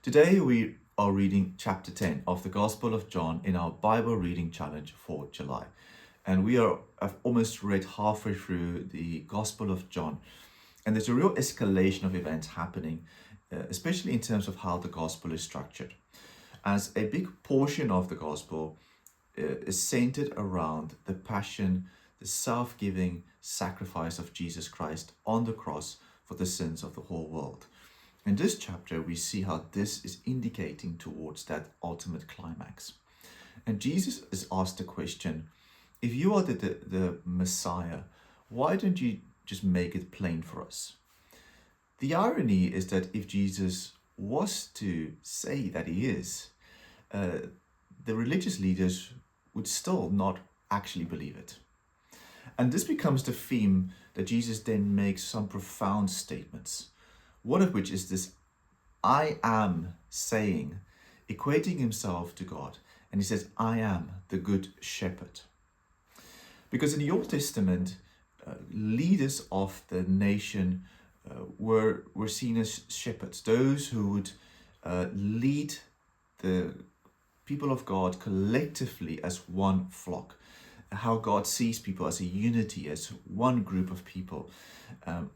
Today we are reading chapter 10 of the Gospel of John in our Bible reading challenge for July. And have almost read halfway through the Gospel of John. And there's a real escalation of events happening, especially in terms of how the Gospel is structured. As a big portion of the Gospel is centered around the passion, the self-giving sacrifice of Jesus Christ on the cross for the sins of the whole world. In this chapter, we see how this is indicating towards that ultimate climax. And Jesus is asked the question, if you are the Messiah, why don't you just make it plain for us? The irony is that if Jesus was to say that he is, the religious leaders would still not actually believe it. And this becomes the theme that Jesus then makes some profound statements. One of which is this I am saying, equating himself to God. And he says, I am the good shepherd. Because in the Old Testament, leaders of the nation were seen as shepherds, those who would lead the people of God collectively as one flock. How God sees people as a unity, as one group of people,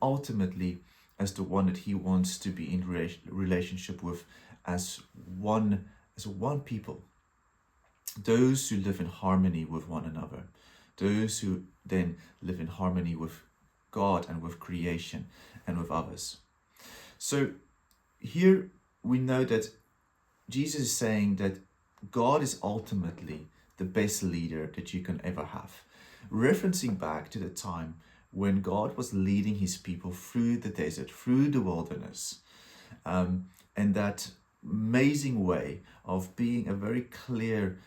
ultimately as the one that he wants to be in relationship with as one people. Those who live in harmony with one another. Those who then live in harmony with God and with creation and with others. So here we know that Jesus is saying that God is ultimately the best leader that you can ever have. Referencing back to the time when God was leading his people through the desert, through the wilderness, and that amazing way of being a very clear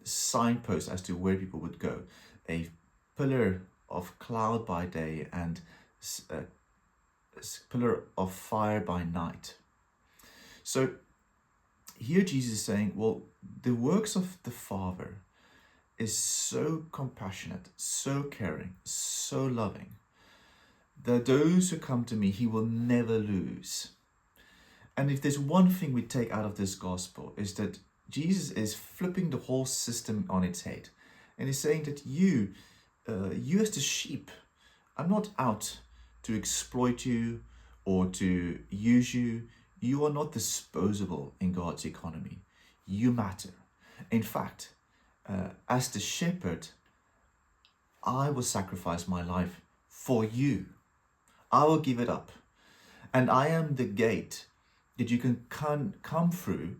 signpost as to where people would go. A pillar of cloud by day and a pillar of fire by night. So here Jesus is saying, well, the works of the Father is so compassionate, so caring, so loving, that those who come to me, he will never lose. And if there's one thing we take out of this gospel, is that Jesus is flipping the whole system on its head. And he's saying that you as the sheep, I'm not out to exploit you or to use you. You are not disposable in God's economy. You matter. In fact, as the shepherd, I will sacrifice my life for you. I will give it up. And I am the gate that you can come through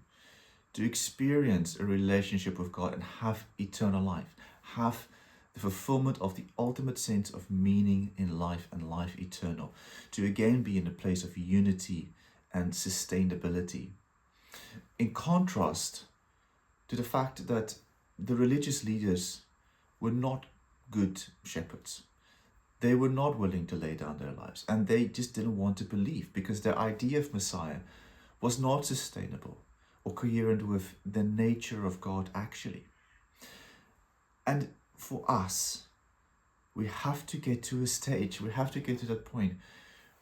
to experience a relationship with God and have eternal life. Have the fulfillment of the ultimate sense of meaning in life and life eternal. To again be in a place of unity and sustainability. In contrast to the fact that the religious leaders were not good shepherds. They were not willing to lay down their lives, and they just didn't want to believe because their idea of Messiah was not sustainable or coherent with the nature of God actually. And for us, we have to get to a stage, we have to get to that point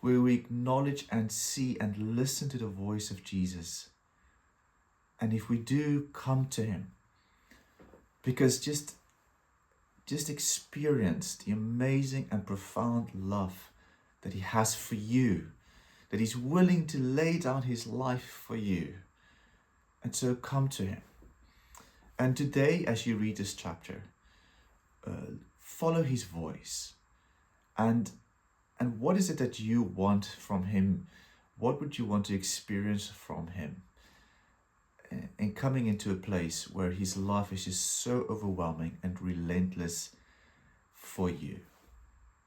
where we acknowledge and see and listen to the voice of Jesus. And if we do, come to him. Because just experience the amazing and profound love that he has for you, that he's willing to lay down his life for you. And so come to him. And today, as you read this chapter, follow his voice. And what is it that you want from him? What would you want to experience from him? And coming into a place where his love is just so overwhelming and relentless for you.